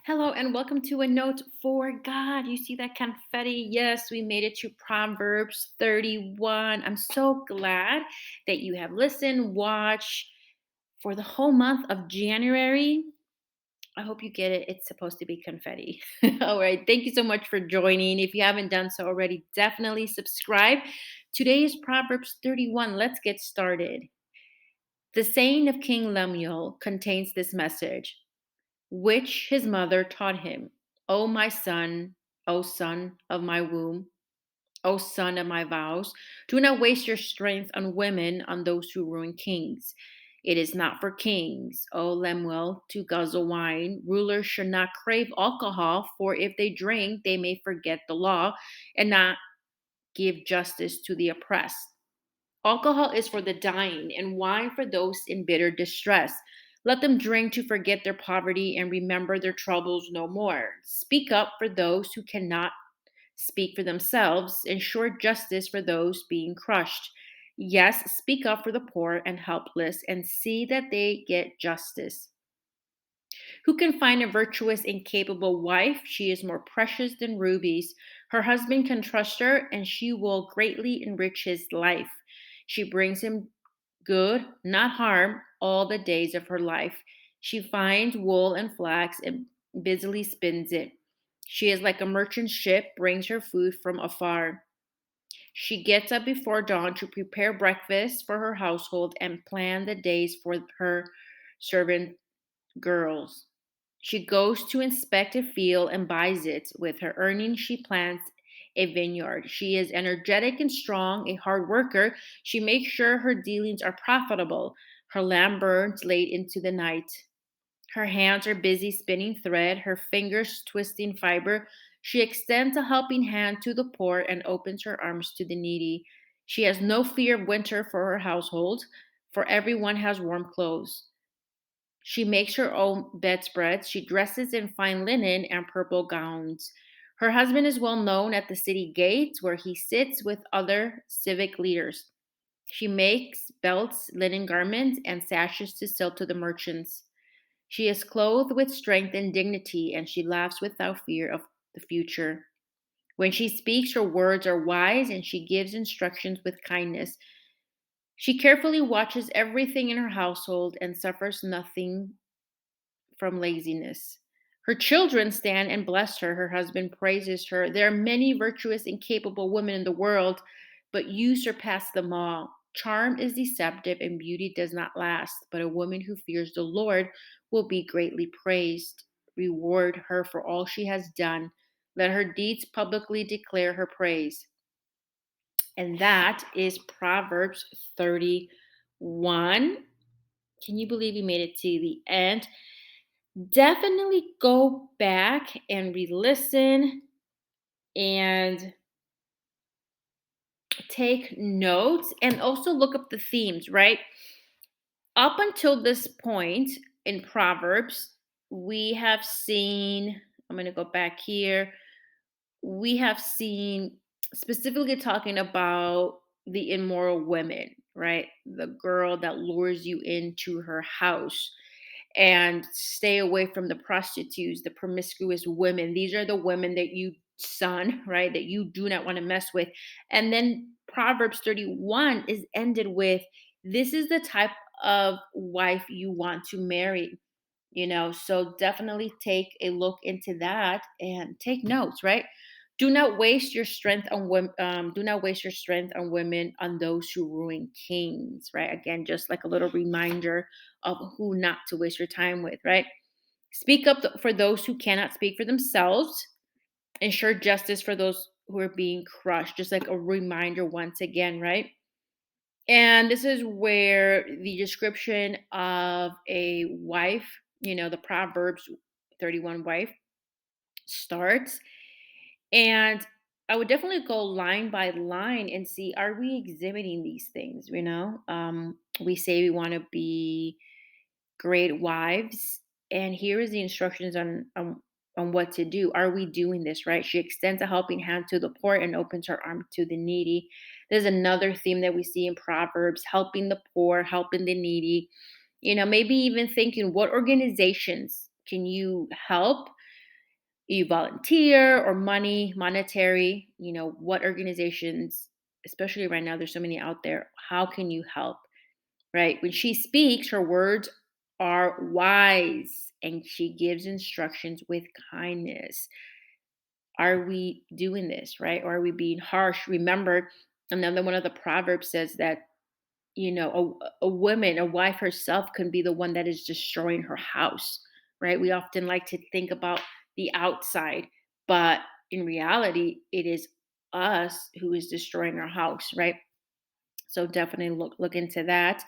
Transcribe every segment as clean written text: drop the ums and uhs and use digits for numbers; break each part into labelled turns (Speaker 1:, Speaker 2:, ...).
Speaker 1: Hello and welcome to a note for God. You see that confetti? Yes, we made it to Proverbs 31. I'm so glad that you have listened, watched for the whole month of January. I hope you get it. It's supposed to be confetti. All right. Thank you so much for joining. If you haven't done so already, definitely subscribe. Today is Proverbs 31. Let's get started. The saying of King Lemuel contains this message which his mother taught him. O my son, O son of my womb, O son of my vows, do not waste your strength on women, on those who ruin kings. It is not for kings, O Lemuel, to guzzle wine. Rulers should not crave alcohol, for if they drink, they may forget the law and not give justice to the oppressed. Alcohol is for the dying, and wine for those in bitter distress. Let them drink to forget their poverty and remember their troubles no more. Speak up for those who cannot speak for themselves. Ensure justice for those being crushed. Yes, speak up for the poor and helpless and see that they get justice. Who can find a virtuous and capable wife? She is more precious than rubies. Her husband can trust her, and she will greatly enrich his life. She brings him good, not harm, all the days of her life. She finds wool and flax and busily spins it. She is like a merchant ship, brings her food from afar. She gets up before dawn to prepare breakfast for her household and plan the days for her servant girls. She goes to inspect a field and buys it. With her earnings, she plants a vineyard. She is energetic and strong, a hard worker. She makes sure her dealings are profitable. Her lamp burns late into the night. Her hands are busy spinning thread, her fingers twisting fiber. She extends a helping hand to the poor and opens her arms to the needy. She has no fear of winter for her household, for everyone has warm clothes. She makes her own bedspreads. She dresses in fine linen and purple gowns. Her husband is well known at the city gates where he sits with other civic leaders. She makes belts, linen garments, and sashes to sell to the merchants. She is clothed with strength and dignity, and she laughs without fear of the future. When she speaks, her words are wise, and she gives instructions with kindness. She carefully watches everything in her household and suffers nothing from laziness. Her children stand and bless her. Her husband praises her. There are many virtuous and capable women in the world, but you surpass them all. Charm is deceptive and beauty does not last, but a woman who fears the Lord will be greatly praised. Reward her for all she has done. Let her deeds publicly declare her praise. And that is Proverbs 31. Can you believe we made it to the end? Definitely go back and re-listen and take notes and also look up the themes, right? Up until this point in Proverbs, we have seen, I'm going to go back here. We have seen specifically talking about the immoral women, right? The girl that lures you into her house and stay away from the prostitutes, the promiscuous women. These are the women that you son, right? That you do not want to mess with. And then Proverbs 31 is ended with this is the type of wife you want to marry, so definitely take a look into that and take notes, right? Do not waste your strength on women. Do not waste your strength on women, on those who ruin kings, right? Again, just like a little reminder of who not to waste your time with, right? Speak up for those who cannot speak for themselves. Ensure justice for those who are being crushed. Just like a reminder once again, right? And this is where the description of a wife, the Proverbs 31 wife starts. And I would definitely go line by line and see, are we exhibiting these things? We say we want to be great wives, and here is the instructions on what to do. Are we doing this right? She extends a helping hand to the poor and opens her arm to the needy. There's another theme that we see in Proverbs: helping the poor, helping the needy. Maybe even thinking, what organizations can you help? You volunteer or monetary, what organizations, especially right now, there's so many out there. How can you help? Right? When she speaks, her words are wise and she gives instructions with kindness. Are we doing this, right? Or are we being harsh? Remember, another one of the Proverbs says that, a woman, a wife herself can be the one that is destroying her house, right? We often like to think about the outside, but in reality, it is us who is destroying our house, right? So definitely look into that.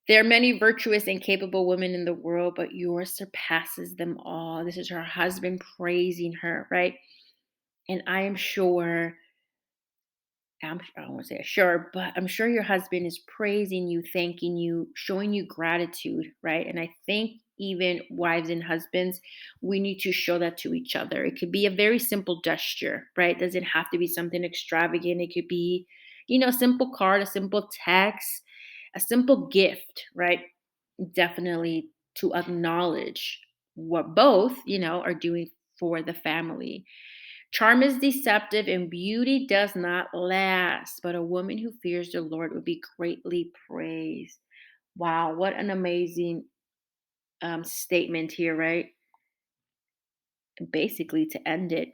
Speaker 1: There are many virtuous and capable women in the world, but yours surpasses them all. This is her husband praising her, right? And I am sure, I don't want to say sure, but I'm sure your husband is praising you, thanking you, showing you gratitude, right? And I think even wives and husbands, we need to show that to each other. It could be a very simple gesture, right? It doesn't have to be something extravagant. It could be, a simple card, a simple text, a simple gift, right? Definitely to acknowledge what both, are doing for the family. Charm is deceptive and beauty does not last, but a woman who fears the Lord will be greatly praised. Wow, what an amazing statement here, right? Basically, to end it.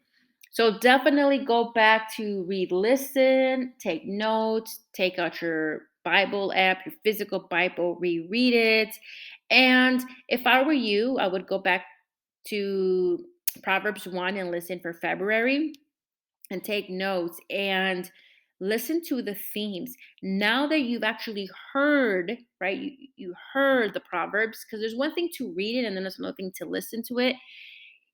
Speaker 1: So definitely go back to read, listen, take notes, take out your Bible app, your physical Bible, reread it. And if I were you, I would go back to Proverbs 1 and listen for February and take notes and listen to the themes. Now that you've actually heard, right? You heard the Proverbs, because there's one thing to read it and then there's another thing to listen to it.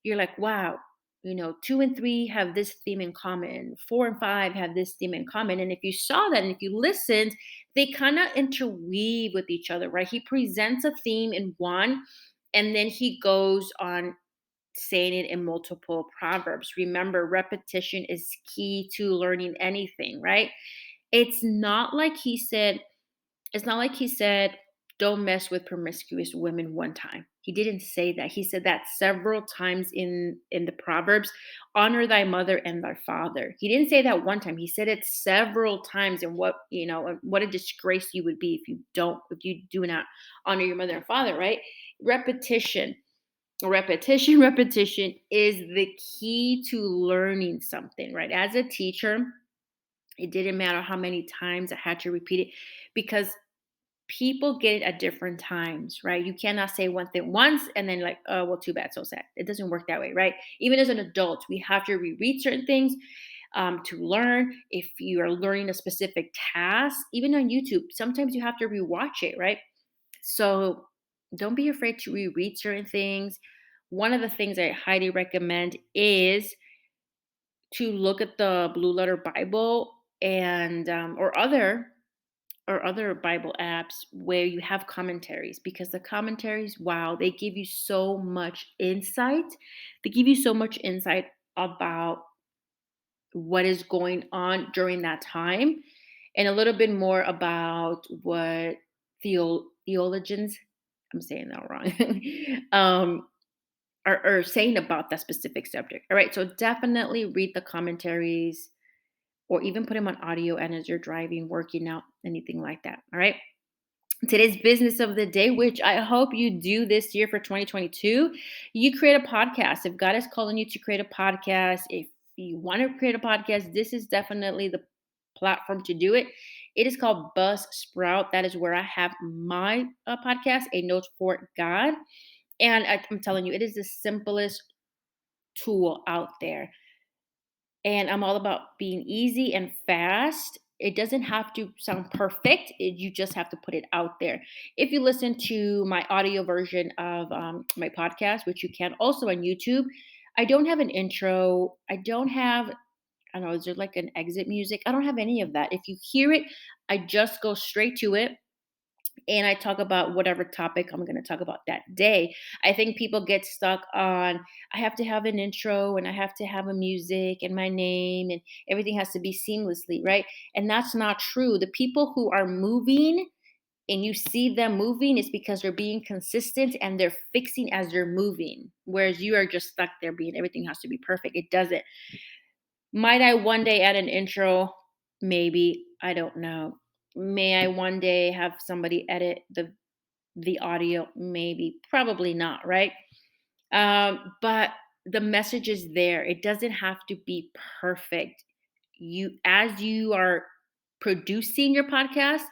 Speaker 1: You're like, wow, 2 and 3 have this theme in common, 4 and 5 have this theme in common. And if you saw that and if you listened, they kind of interweave with each other, right? He presents a theme in one and then he goes on saying it in multiple proverbs. Remember, repetition is key to learning anything, right? It's not like he said, it's not like he said, don't mess with promiscuous women one time. He didn't say that. He said that several times in the Proverbs, honor thy mother and thy father. He didn't say that one time. He said it several times, and what a disgrace you would be if you do not honor your mother and father, right? Repetition. Repetition is the key to learning something, right? As a teacher, it didn't matter how many times I had to repeat it because people get it at different times, right? You cannot say one thing once and then like, oh, well, too bad, so sad. It doesn't work that way, right? Even as an adult, we have to reread certain things to learn. If you are learning a specific task, even on YouTube, sometimes you have to rewatch it, right? So don't be afraid to reread certain things. One of the things I highly recommend is to look at the Blue Letter Bible and or other Bible apps where you have commentaries, because the commentaries, wow, they give you so much insight. They give you so much insight about what is going on during that time and a little bit more about what theologians, I'm saying that wrong, are saying about that specific subject. All right, so definitely read the commentaries or even put them on audio and as you're driving, working out, anything like that. All right. Today's business of the day, which I hope you do this year for 2022, you create a podcast. If God is calling you to create a podcast, if you want to create a podcast, this is definitely the platform to do it. It is called Buzz Sprout. That is where I have my podcast, A Note for God. And I'm telling you, it is the simplest tool out there. And I'm all about being easy and fast. It doesn't have to sound perfect. You just have to put it out there. If you listen to my audio version of my podcast, which you can also on YouTube, I don't have an intro. I don't have, I don't know, is there like an exit music? I don't have any of that. If you hear it, I just go straight to it and I talk about whatever topic I'm going to talk about that day. I think people get stuck on, I have to have an intro and I have to have a music and my name and everything has to be seamlessly, right? And that's not true. The people who are moving and you see them moving, it's because they're being consistent and they're fixing as they're moving. Whereas you are just stuck there being everything has to be perfect. It doesn't. Might I one day add an intro? Maybe. I don't know. May I one day have somebody edit the audio? Maybe. Probably not, right? But the message is there. It doesn't have to be perfect. You as you are producing your podcast,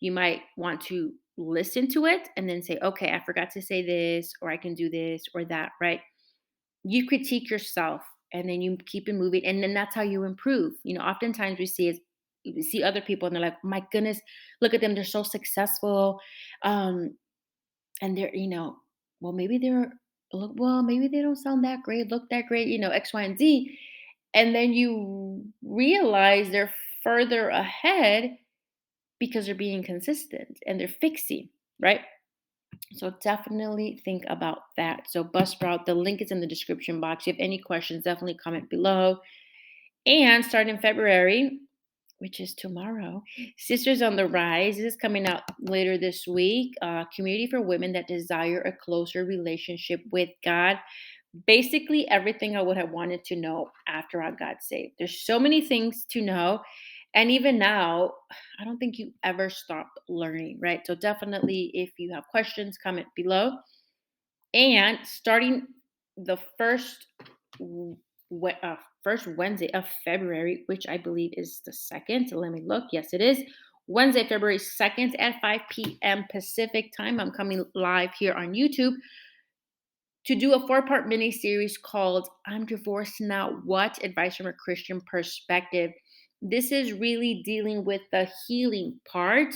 Speaker 1: you might want to listen to it and then say, okay, I forgot to say this, or I can do this or that, right? You critique yourself and then you keep it moving. And then that's how you improve. Oftentimes we see other people and they're like, my goodness, look at them. They're so successful. Um, and well, maybe maybe they don't sound that great, look that great, X, Y, and Z. And then you realize they're further ahead because they're being consistent and they're fixing, right? So definitely think about that. So Buzzsprout, the link is in the description box. If you have any questions, definitely comment below. And starting February, which is tomorrow, Sisters on the Rise. This is coming out later this week. Community for women that desire a closer relationship with God. Basically, everything I would have wanted to know after I got saved. There's so many things to know. And even now, I don't think you ever stop learning, right? So definitely, if you have questions, comment below. And starting the w- first Wednesday of February, which I believe is the second. So let me look. Yes, it is. Wednesday, February 2nd at 5 p.m. Pacific time. I'm coming live here on YouTube to do a 4-part mini series called I'm Divorced Now What? Advice from a Christian Perspective. This is really dealing with the healing part.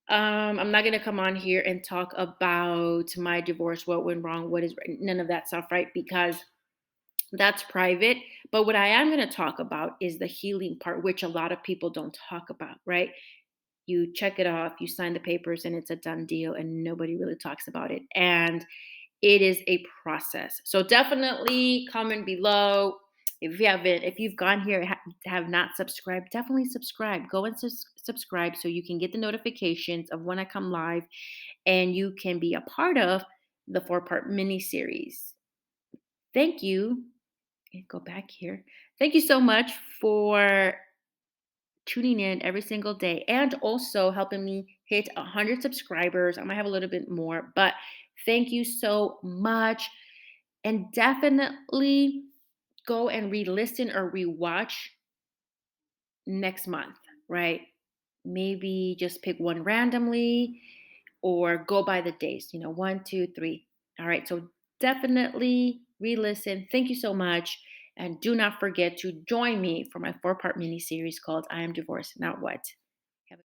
Speaker 1: I'm not going to come on here and talk about my divorce, what went wrong, what is right, none of that stuff, right? Because that's private. But what I am going to talk about is the healing part, which a lot of people don't talk about, right? You check it off, you sign the papers, and it's a done deal, and nobody really talks about it. And it is a process. So definitely comment below. If you've gone here and have not subscribed, definitely subscribe. Go and subscribe so you can get the notifications of when I come live and you can be a part of the 4-part mini series. Thank you. Go back here. Thank you so much for tuning in every single day and also helping me hit 100 subscribers. I might have a little bit more, but thank you so much. And definitely go and re-listen or rewatch next month, right? Maybe just pick one randomly or go by the days, 1, 2, 3. All right. So definitely re-listen. Thank you so much. And do not forget to join me for my 4-part mini series called I Am Divorced, Not What.